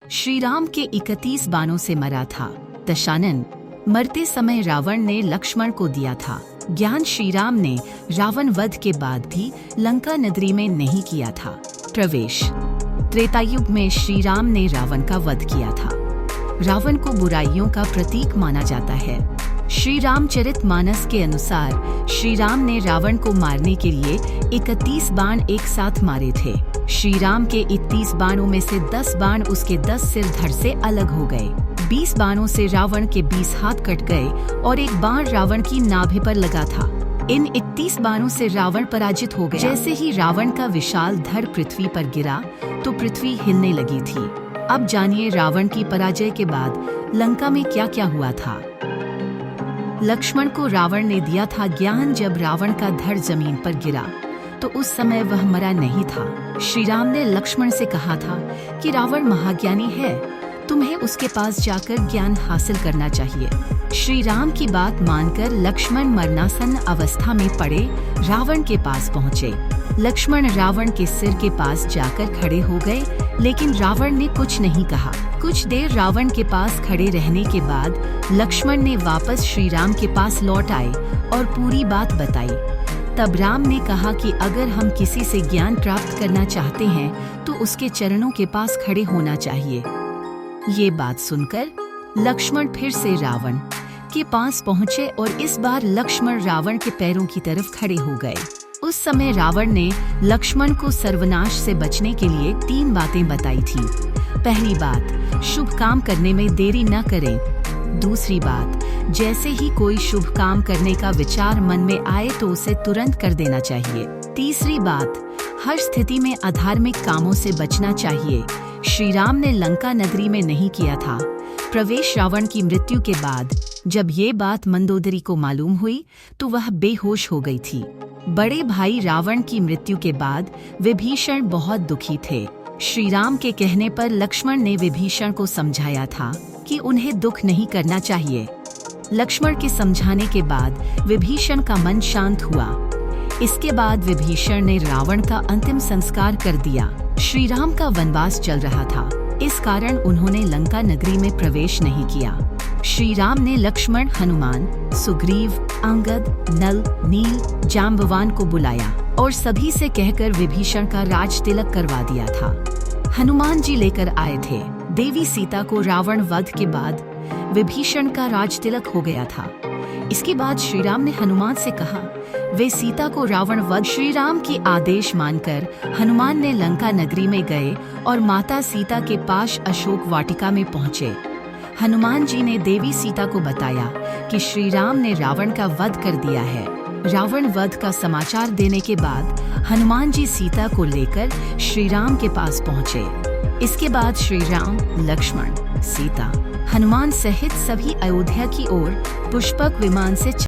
श्री राम के 31 बाणों से मरा था। दशानन मरते समय रावण ने लक्ष्मण को दिया था। ज्ञान श्री राम ने रावण वध के बाद भी लंका नगरी में नहीं किया था। प्रवेश त्रेतायुग में श्री राम ने रावण का वध किया था। रावण को बुराइयों का प्रतीक माना जाता है। श्री रामचरितमानस के अनुसार श्री राम ने रावण को मारने के लिए 31 बाण एक साथ मारे थे। श्री राम के 31 बाणों में से 10 बाण उसके 10 सिर धड़ से अलग हो गए। 20 बाणों से रावण के 20 हाथ कट गए और एक बाण रावण की नाभि पर लगा था। इन 31 बाणों से रावण पराजित हो गया। जैसे ही रावण का विशाल धड़ पृथ्वी पर गिरा तो पृथ्वी हिलने लगी थी। अब जानिए रावण की पराजय के बाद लंका में क्या क्या हुआ था। लक्ष्मण को रावण ने दिया था ज्ञान। जब रावण का धड़ जमीन पर गिरा तो उस समय वह मरा नहीं था। श्री राम ने लक्ष्मण से कहा था कि रावण महाज्ञानी है, तुम्हें उसके पास जाकर ज्ञान हासिल करना चाहिए। श्री राम की बात मानकर लक्ष्मण मरणासन अवस्था में पड़े रावण के पास पहुँचे। लक्ष्मण रावण के सिर के पास जाकर खड़े हो गए, लेकिन रावण ने कुछ नहीं कहा। कुछ देर रावण के पास खड़े रहने के बाद लक्ष्मण ने वापस श्री राम के पास लौट आए और पूरी बात बताई। तब राम ने कहा कि अगर हम किसी से ज्ञान प्राप्त करना चाहते हैं तो उसके चरणों के पास खड़े होना चाहिए। ये बात सुनकर लक्ष्मण फिर से रावण के पास पहुँचे और इस बार लक्ष्मण रावण के पैरों की तरफ खड़े हो गए। उस समय रावण ने लक्ष्मण को सर्वनाश से बचने के लिए 3 बातें बताई थी। पहली बात, शुभ काम करने में देरी न करें। दूसरी बात, जैसे ही कोई शुभ काम करने का विचार मन में आए तो उसे तुरंत कर देना चाहिए। तीसरी बात, हर स्थिति में अधार्मिक कामों से बचना चाहिए। श्री राम ने लंका नगरी में नहीं किया था प्रवेश। रावण की मृत्यु के बाद जब ये बात मंदोदरी को मालूम हुई तो वह बेहोश हो गई थी। बड़े भाई रावण की मृत्यु के बाद विभीषण बहुत दुखी थे। श्री राम के कहने पर लक्ष्मण ने विभीषण को समझाया था कि उन्हें दुख नहीं करना चाहिए। लक्ष्मण के समझाने के बाद विभीषण का मन शांत हुआ। इसके बाद विभीषण ने रावण का अंतिम संस्कार कर दिया। श्री राम का वनवास चल रहा था, इस कारण उन्होंने लंका नगरी में प्रवेश नहीं किया। श्री राम ने लक्ष्मण, हनुमान, सुग्रीव, अंगद, नल, नील, जाम्बवान को बुलाया और सभी से कहकर विभीषण का राज तिलक करवा दिया था। हनुमान जी लेकर आए थे। देवी सीता को रावण वध के बाद विभीषण का राज तिलक हो गया था। इसके बाद श्री राम ने हनुमान से कहा वे सीता को रावण वध। श्री राम की आदेश मानकर हनुमान ने लंका नगरी में गए और माता सीता के पास अशोक वाटिका में पहुँचे। हनुमान जी ने देवी सीता को बताया कि श्री राम ने रावण का वध कर दिया है। रावण वध का समाचार देने के बाद हनुमान जी सीता को लेकर श्री राम के पास पहुँचे। इसके बाद श्री राम, लक्ष्मण, सीता, हनुमान सहित सभी अयोध्या की ओर पुष्पक विमान से